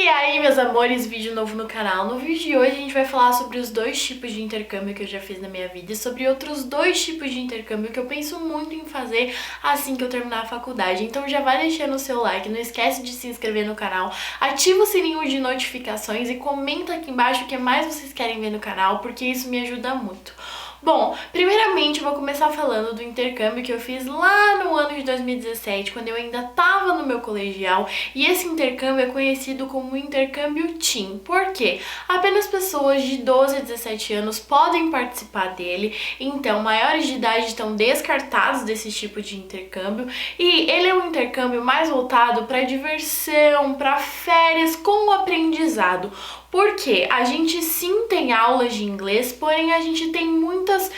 E aí, meus amores, vídeo novo no canal. No vídeo de hoje a gente vai falar sobre os dois tipos de intercâmbio que eu já fiz na minha vida e sobre outros dois tipos de intercâmbio que eu penso muito em fazer assim que eu terminar a faculdade. Então já vai deixando o seu like, não esquece de se inscrever no canal, ativa o sininho de notificações e comenta aqui embaixo o que mais vocês querem ver no canal, porque isso me ajuda muito. Bom, primeiramente eu vou começar falando do intercâmbio que eu fiz lá no ano de 2017, quando eu ainda estava no meu colegial, e esse intercâmbio é conhecido como intercâmbio Teen. Por quê? Apenas pessoas de 12 a 17 anos podem participar dele, então maiores de idade estão descartados desse tipo de intercâmbio, e ele é um intercâmbio mais voltado para diversão, para férias com aprendizado. Porque a gente sim tem aulas de inglês, porém a gente tem muitas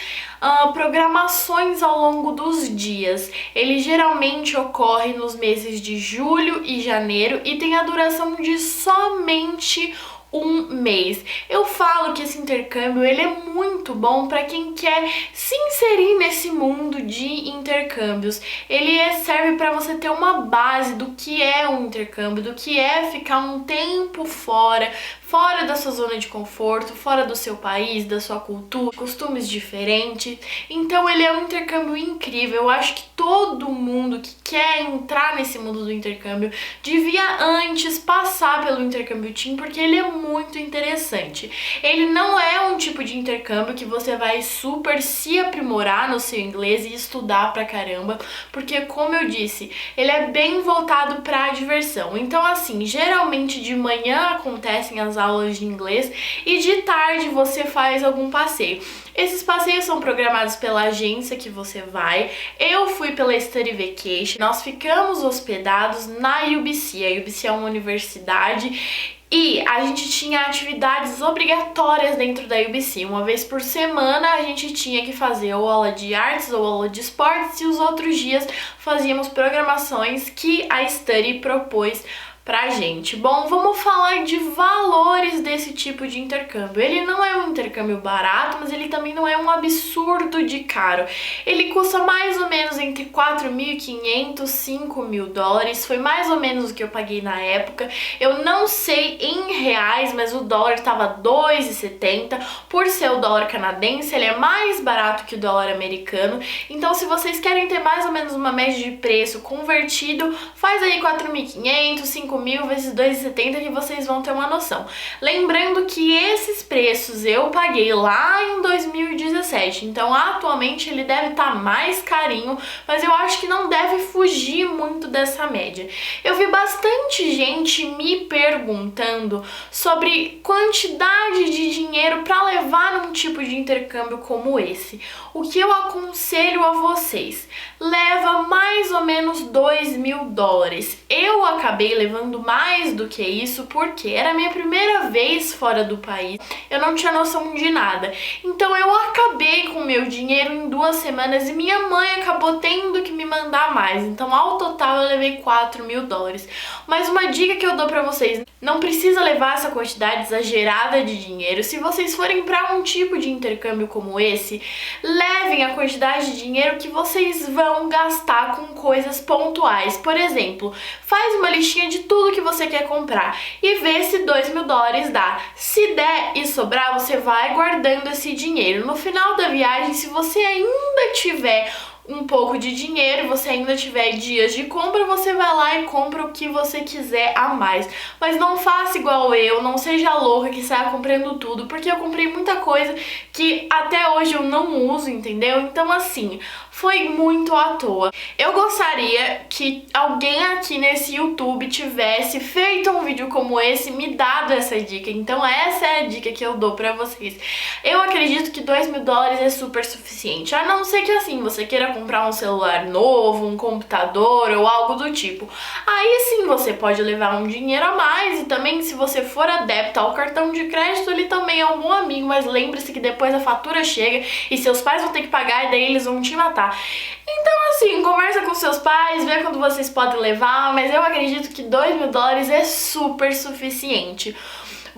programações ao longo dos dias. Ele geralmente ocorre nos meses de julho e janeiro e tem a duração de somente um mês. Eu falo que esse intercâmbio ele é muito bom para quem quer se inserir nesse mundo de intercâmbios. Ele serve para você ter uma base do que é um intercâmbio, do que é ficar um tempo fora da sua zona de conforto, fora do seu país, da sua cultura, costumes diferentes. Então ele é um intercâmbio incrível. Eu acho que todo mundo que quer entrar nesse mundo do intercâmbio devia antes passar pelo intercâmbio Teen, porque ele é muito interessante. Ele não é um tipo de intercâmbio que você vai super se aprimorar no seu inglês e estudar pra caramba, porque como eu disse, ele é bem voltado pra diversão. Então assim, geralmente de manhã acontecem as aulas de inglês e de tarde você faz algum passeio. Esses passeios são programados pela agência que você vai. Eu fui pela Study Vacation. Nós ficamos hospedados na UBC. A UBC é uma universidade e a gente tinha atividades obrigatórias dentro da UBC. Uma vez por semana a gente tinha que fazer ou aula de artes ou aula de esportes, e os outros dias fazíamos programações que a Study propôs pra gente. Bom, vamos falar de valores desse tipo de intercâmbio. Ele não é um intercâmbio barato, mas ele também não é um absurdo de caro. Ele custa mais ou menos entre 4.500 e 5.000 dólares. Foi mais ou menos o que eu paguei na época. Eu não sei em reais, mas o dólar estava 2,70. Por ser o dólar canadense, ele é mais barato que o dólar americano. Então, se vocês querem ter mais ou menos uma média de preço convertido, faz aí 4.500, 5.000 vezes 2,70 que vocês vão ter uma noção. Lembrando que esses preços eu paguei lá em 2017, então atualmente ele deve estar mais carinho, mas eu acho que não deve fugir muito dessa média. Eu vi bastante gente me perguntando sobre quantidade de dinheiro para levar num tipo de intercâmbio como esse. O que eu aconselho a vocês? Leva mais ou menos 2.000 dólares. Eu acabei levando mais do que isso porque era a minha primeira vez fora do país, eu não tinha noção de nada, então eu acabei com o meu dinheiro em 2 semanas e minha mãe acabou tendo que me mandar mais, então ao total eu levei 4.000 dólares. Mas uma dica que eu dou pra vocês: não precisa levar essa quantidade exagerada de dinheiro. Se vocês forem para um tipo de intercâmbio como esse, levem a quantidade de dinheiro que vocês vão gastar com coisas pontuais. Por exemplo, faz uma listinha de tudo que você quer comprar e vê se 2.000 dólares dá. Se der e sobrar, você vai guardando esse dinheiro. No final da viagem, se você ainda tiver um pouco de dinheiro, você ainda tiver dias de compra, você vai lá e compra o que você quiser a mais. Mas não faça igual eu, não seja louca que saia comprando tudo, porque eu comprei muita coisa que até hoje eu não uso, entendeu? Então assim, foi muito à toa. Eu gostaria que alguém aqui nesse YouTube tivesse feito um vídeo como esse, me dado essa dica. Então essa é a dica que eu dou pra vocês. Eu acredito que 2.000 dólares é super suficiente, a não ser que assim, você queira comprar um celular novo, um computador ou algo do tipo. Aí sim você pode levar um dinheiro a mais, e também se você for adepto ao cartão de crédito, ele também é um bom amigo, mas lembre-se que depois a fatura chega e seus pais vão ter que pagar e daí eles vão te matar. Então assim, conversa com seus pais, vê quando vocês podem levar, mas eu acredito que 2.000 dólares é super suficiente.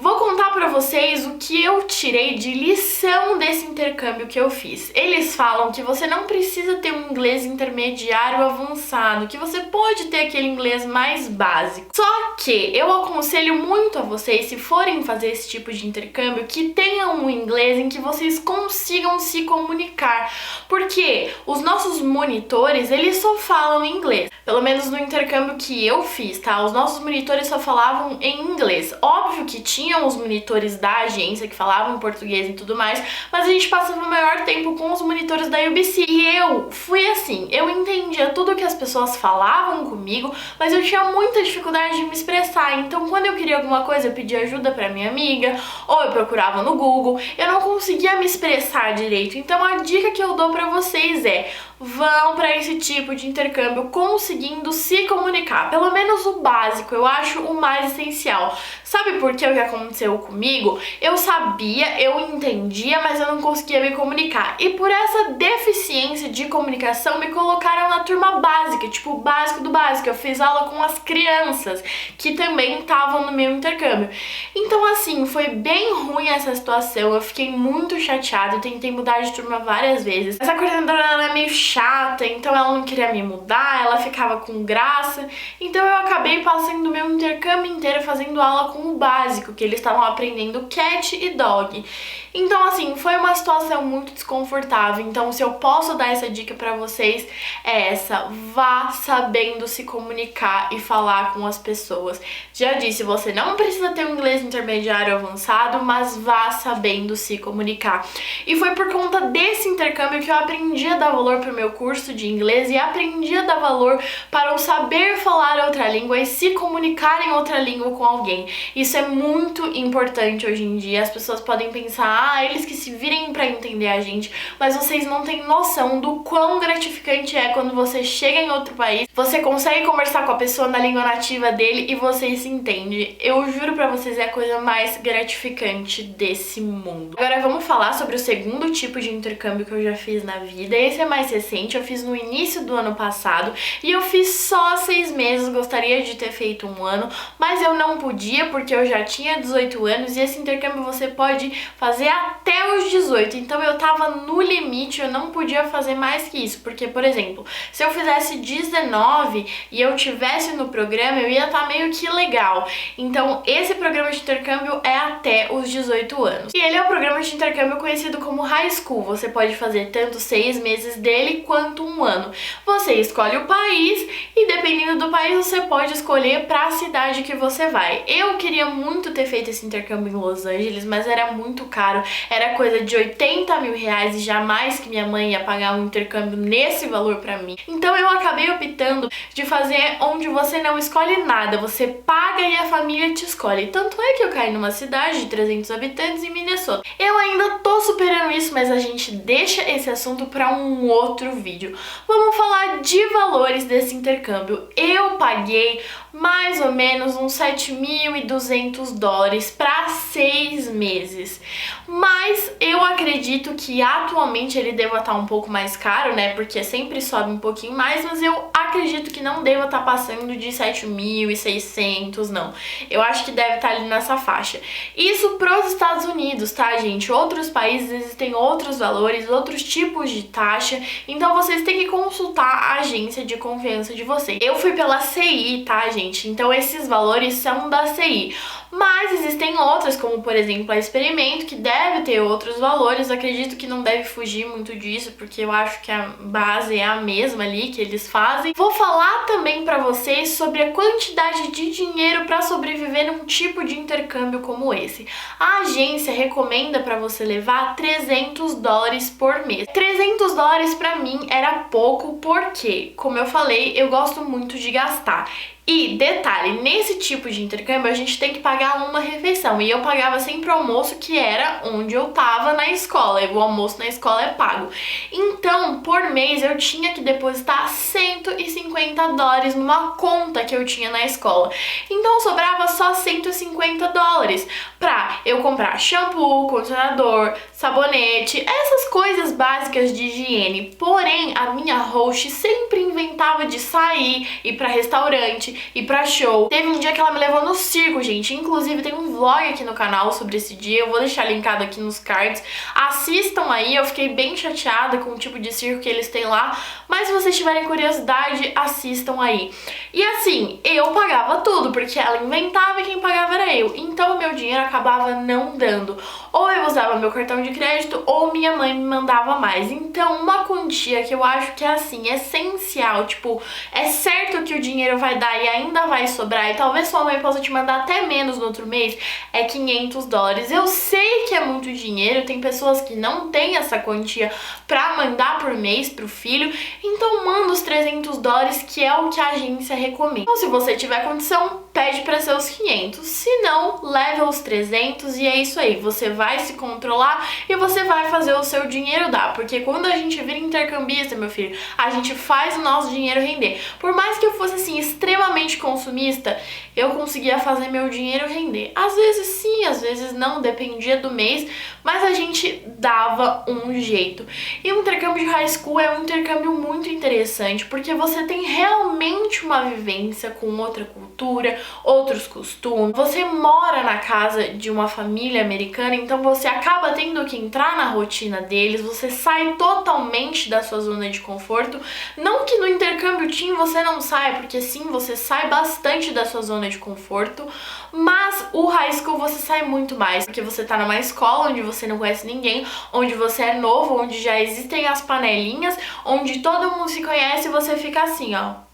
Vou contar pra vocês o que eu tirei de lição desse intercâmbio que eu fiz. Eles falam que você não precisa ter ter um inglês intermediário avançado, que você pode ter aquele inglês mais básico. Só que eu aconselho muito a vocês, se forem fazer esse tipo de intercâmbio, que tenham um inglês em que vocês consigam se comunicar, porque os nossos monitores, eles só falam inglês. Pelo menos no intercâmbio que eu fiz, tá? Os nossos monitores só falavam em inglês. Óbvio que tinham os monitores da agência que falavam português e tudo mais, mas a gente passava o maior tempo com os monitores da UBC. E eu fui assim, eu entendia tudo que as pessoas falavam comigo, mas eu tinha muita dificuldade de me expressar. Então, quando eu queria alguma coisa, eu pedia ajuda pra minha amiga, ou eu procurava no Google. Eu não conseguia me expressar direito. Então, a dica que eu dou pra vocês é: vão para esse tipo de intercâmbio conseguindo se comunicar. Pelo menos o básico, eu acho o mais essencial. Sabe por que o que aconteceu comigo? Eu sabia, eu entendia, mas eu não conseguia me comunicar. E por essa deficiência de comunicação, me colocaram na turma básica, tipo o básico do básico. Eu fiz aula com as crianças, que também estavam no meu intercâmbio. Então, assim, foi bem ruim essa situação. Eu fiquei muito chateada, eu tentei mudar de turma várias vezes. Essa coordenadora, ela é meio chata, então ela não queria me mudar, ela ficava com graça. Então eu acabei passando o meu intercâmbio inteiro fazendo aula com o básico, que eles estavam aprendendo cat e dog. Então, assim, foi uma situação muito desconfortável. Então, se eu posso dar essa dica pra vocês, é essa: vá sabendo se comunicar e falar com as pessoas. Já disse, você não precisa ter um inglês intermediário avançado, mas vá sabendo se comunicar. E foi por conta desse intercâmbio que eu aprendi a dar valor pro meu curso de inglês e aprendi a dar valor para o saber falar outra língua e se comunicar em outra língua com alguém. Isso é muito importante hoje em dia. As pessoas podem pensar: eles que se virem pra entender a gente, mas vocês não têm noção do quão gratificante é quando você chega em outro país, você consegue conversar com a pessoa na língua nativa dele e você se entende. Eu juro pra vocês, é a coisa mais gratificante desse mundo. Agora vamos falar sobre o segundo tipo de intercâmbio que eu já fiz na vida. Esse é mais recente, eu fiz no início do ano passado e eu fiz só 6 meses, gostaria de ter feito 1 ano, mas eu não podia porque eu já tinha 18 anos e esse intercâmbio você pode fazer até os 18, então eu tava no limite, eu não podia fazer mais que isso, porque, por exemplo, se eu fizesse 19 e eu tivesse no programa, eu ia estar meio que legal. Então, esse programa de intercâmbio é até os 18 anos. E ele é um programa de intercâmbio conhecido como High School, você pode fazer tanto 6 meses dele quanto 1 ano. Você escolhe o país e, dependendo do país, você pode escolher pra cidade que você vai. Eu queria muito ter feito esse intercâmbio em Los Angeles, mas era muito caro. Era coisa de 80 mil reais e jamais que minha mãe ia pagar um intercâmbio nesse valor pra mim. Então eu acabei optando de fazer onde você não escolhe nada, você paga e a família te escolhe. Tanto é que eu caí numa cidade de 300 habitantes em Minnesota. Eu ainda tô superando isso, mas a gente deixa esse assunto pra um outro vídeo. Vamos falar de valores desse intercâmbio. Eu paguei mais ou menos uns 7.200 dólares para 6 meses. Mas eu acredito que atualmente ele deva estar um pouco mais caro, né? Porque sempre sobe um pouquinho mais, mas eu acredito que não deva estar passando de 7.600, não. Eu acho que deve estar ali nessa faixa. Isso pros Estados Unidos, tá, gente? Outros países existem outros valores, outros tipos de taxa, então vocês têm que consultar a agência de confiança de vocês. Eu fui pela CI, tá, gente? Então esses valores são da CI. Mas existem outras, como por exemplo a Experimento, que deve ter outros valores. Acredito que não deve fugir muito disso, porque eu acho que a base é a mesma ali que eles fazem. Vou falar também pra vocês sobre a quantidade de dinheiro para sobreviver num tipo de intercâmbio como esse. A agência recomenda pra você levar 300 dólares por mês. 300 dólares pra mim era pouco, porque, como eu falei, eu gosto muito de gastar. E detalhe, nesse tipo de intercâmbio a gente tem que pagar uma refeição, e eu pagava sempre o almoço, que era onde eu tava na escola, e o almoço na escola é pago. Então, por mês eu tinha que depositar 150 dólares numa conta que eu tinha na escola. Então sobrava só 150 dólares pra eu comprar shampoo, condicionador, sabonete, essas coisas básicas de higiene. Porém, a minha host sempre inventava de sair, ir pra restaurante, ir pra show. Teve um dia que ela me levou no circo, gente. Inclusive tem um vlog aqui no canal sobre esse dia, eu vou deixar linkado aqui nos cards. Assistam aí, eu fiquei bem chateada com o tipo de circo que eles têm lá, mas se vocês tiverem curiosidade, assistam aí. E assim, eu pagava tudo, porque ela inventava e quem pagava era eu. Então o meu dinheiro acabava não dando. Ou eu usava meu cartão de crédito, ou minha mãe me mandava mais. Então uma quantia que eu acho que é assim, essencial, tipo, é certo que o dinheiro vai dar e ainda vai sobrar, e talvez sua mãe possa te mandar até menos no outro mês, é $500. Eu sei que é muito dinheiro, tem pessoas que não têm essa quantia pra mandar por mês pro filho, então manda os $300, que é o que a agência recomenda. Então se você tiver condição, pede pra ser os 500, se não, leva os 300 e é isso aí, você vai se controlar e você vai fazer o seu dinheiro dar, porque quando a gente vira intercambista, meu filho, a gente faz o nosso dinheiro render. Por mais que eu fosse assim extremamente consumista, eu conseguia fazer meu dinheiro render. Às vezes sim, às vezes não, dependia do mês, mas a gente dava um jeito. E o intercâmbio de high school é um intercâmbio muito interessante, porque você tem realmente uma vivência com outra cultura, outros costumes. Você mora na casa de uma família americana, então você acaba tendo que entrar na rotina deles, você sai totalmente da sua zona de conforto. Não que no intercâmbio teen você não saia, porque sim, você sai bastante da sua zona de conforto, mas o high school você sai muito mais, porque você tá numa escola onde você não conhece ninguém, onde você é novo, onde já existem as panelinhas, onde todo mundo se conhece e você fica assim, ó.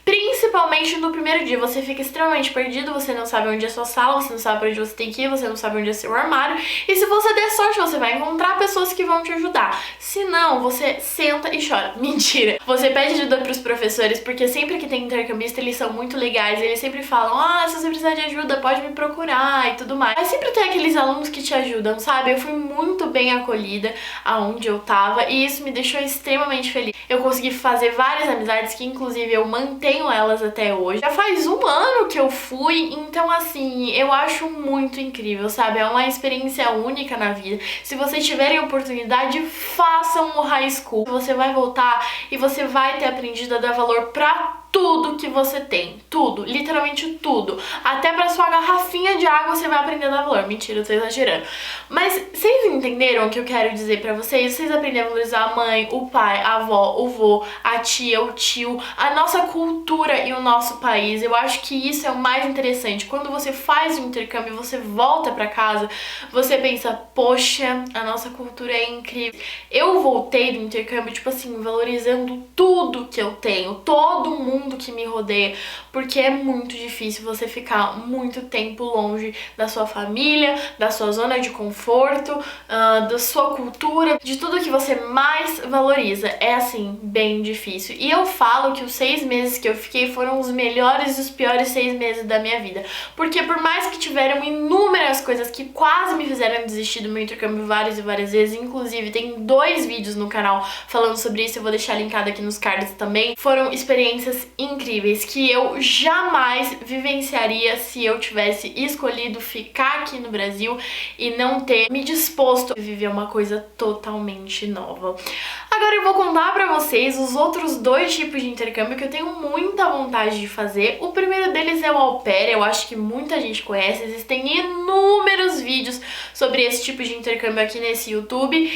Principalmente no primeiro dia, você fica extremamente perdido, você não sabe onde é sua sala, você não sabe pra onde você tem que ir, você não sabe onde é seu armário, e se você der sorte, você vai encontrar pessoas que vão te ajudar. Se não, você senta e chora. Mentira! Você pede ajuda pros professores, porque sempre que tem intercambista, eles são muito legais, eles sempre falam, se você precisar de ajuda, pode me procurar e tudo mais. Mas sempre tem aqueles alunos que te ajudam, sabe? Eu fui muito bem acolhida aonde eu tava, e isso me deixou extremamente feliz. Eu consegui fazer várias amizades que, inclusive, eu mantenho elas até hoje. Já faz um ano que eu fui, então assim, eu acho muito incrível, sabe? É uma experiência única na vida. Se vocês tiverem oportunidade, façam o high school. Você vai voltar e você vai ter aprendido a dar valor pra tudo que você tem, tudo, literalmente tudo, até pra sua garrafinha de água você vai aprender a dar valor. Mentira, eu tô exagerando, mas vocês entenderam o que eu quero dizer pra vocês? Vocês aprendem a valorizar a mãe, o pai, a avó, o vô, a tia, o tio, a nossa cultura e o nosso país. Eu acho que isso é o mais interessante. Quando você faz o intercâmbio, você volta pra casa, você pensa, poxa, a nossa cultura é incrível. Eu voltei do intercâmbio, tipo assim, valorizando tudo que eu tenho, todo mundo que me rodeia, porque é muito difícil você ficar muito tempo longe da sua família, da sua zona de conforto, da sua cultura, de tudo que você mais valoriza. É assim, bem difícil. E eu falo que os 6 meses que eu fiquei foram os melhores e os piores 6 meses da minha vida, porque por mais que tiveram inúmeras coisas que quase me fizeram desistir do meu intercâmbio várias e várias vezes, inclusive tem 2 vídeos no canal falando sobre isso, eu vou deixar linkado aqui nos cards também, foram experiências incríveis que eu jamais vivenciaria se eu tivesse escolhido ficar aqui no Brasil e não ter me disposto a viver uma coisa totalmente nova. Agora eu vou contar pra vocês os outros 2 tipos de intercâmbio que eu tenho muita vontade de fazer. O primeiro deles é o au pair, eu acho que muita gente conhece, existem inúmeros vídeos sobre esse tipo de intercâmbio aqui nesse YouTube,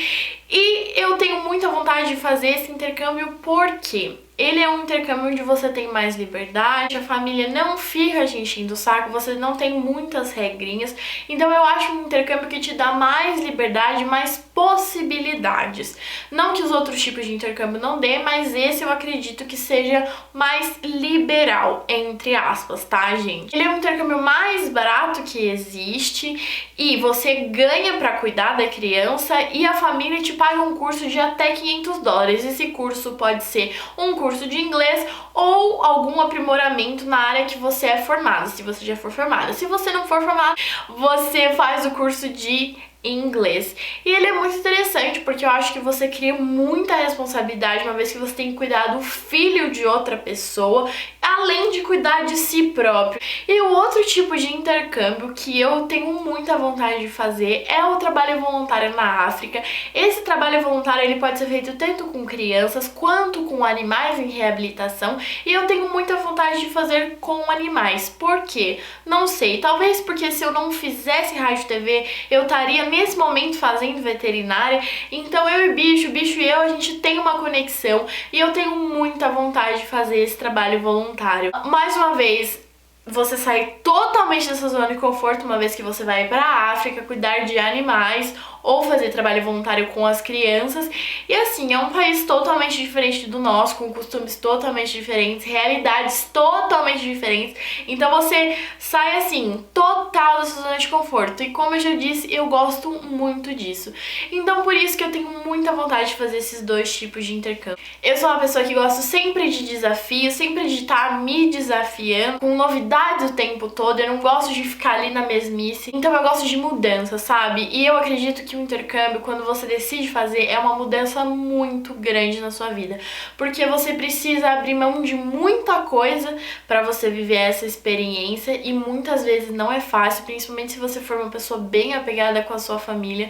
e eu tenho muita vontade de fazer esse intercâmbio porque ele é um intercâmbio onde você tem mais liberdade, a família não fica te enchendo o saco, você não tem muitas regrinhas, então eu acho um intercâmbio que te dá mais liberdade, mais possibilidades. Não que os outros tipos de intercâmbio não dê, mas esse eu acredito que seja mais liberal, entre aspas, tá, gente? Ele é um intercâmbio mais barato que existe e você ganha pra cuidar da criança e a família te paga um curso de até $500. Esse curso pode ser um curso de inglês ou algum aprimoramento na área que você é formado, se você já for formada. Se você não for formado, você faz o curso de inglês. E ele é muito interessante porque eu acho que você cria muita responsabilidade, uma vez que você tem que cuidar do filho de outra pessoa. além de cuidar de si próprio. E o outro tipo de intercâmbio que eu tenho muita vontade de fazer é o trabalho voluntário na África. Esse trabalho voluntário ele pode ser feito tanto com crianças quanto com animais em reabilitação, e eu tenho muita vontade de fazer com animais. Por quê? Não sei, talvez porque se eu não fizesse rádio e TV, eu estaria nesse momento fazendo veterinária. Então eu e o bicho e eu, a gente tem uma conexão e eu tenho muita vontade de fazer esse trabalho voluntário. Mais uma vez, você sai totalmente dessa zona de conforto uma vez que você vai para a África cuidar de animais ou fazer trabalho voluntário com as crianças. E assim, é um país totalmente diferente do nosso, com costumes totalmente diferentes, realidades totalmente diferentes. Então você sai assim, total dessa zona de conforto. E como eu já disse, eu gosto muito disso. Então por isso que eu tenho muita vontade de fazer esses dois tipos de intercâmbio. Eu sou uma pessoa que gosto sempre de desafios, sempre de estar me desafiando, com novidades o tempo todo. Eu não gosto de ficar ali na mesmice. Então eu gosto de mudança, sabe? E eu acredito que o intercâmbio, quando você decide fazer, é uma mudança muito grande na sua vida, porque você precisa abrir mão de muita coisa para você viver essa experiência, e muitas vezes não é fácil, principalmente se você for uma pessoa bem apegada com a sua família.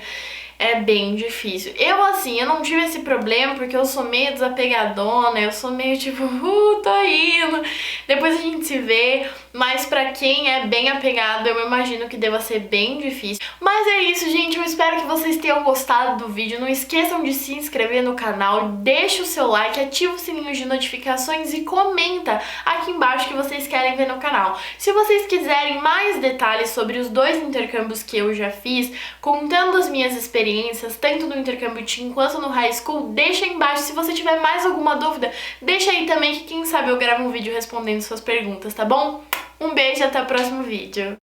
É bem difícil. Eu não tive esse problema porque eu sou meio desapegadona, eu sou meio tipo, tô indo, depois a gente se vê. Mas pra quem é bem apegado, eu imagino que deva ser bem difícil. Mas é isso, gente, eu espero que vocês tenham gostado do vídeo. Não esqueçam de se inscrever no canal, deixa o seu like, ativa o sininho de notificações e comenta aqui embaixo o que vocês querem ver no canal. Se vocês quiserem mais detalhes sobre os dois intercâmbios que eu já fiz, contando as minhas experiências, tanto no intercâmbio teen quanto no high school, deixa aí embaixo. Se você tiver mais alguma dúvida, deixa aí também, que quem sabe eu gravo um vídeo respondendo suas perguntas, tá bom? Um beijo e até o próximo vídeo.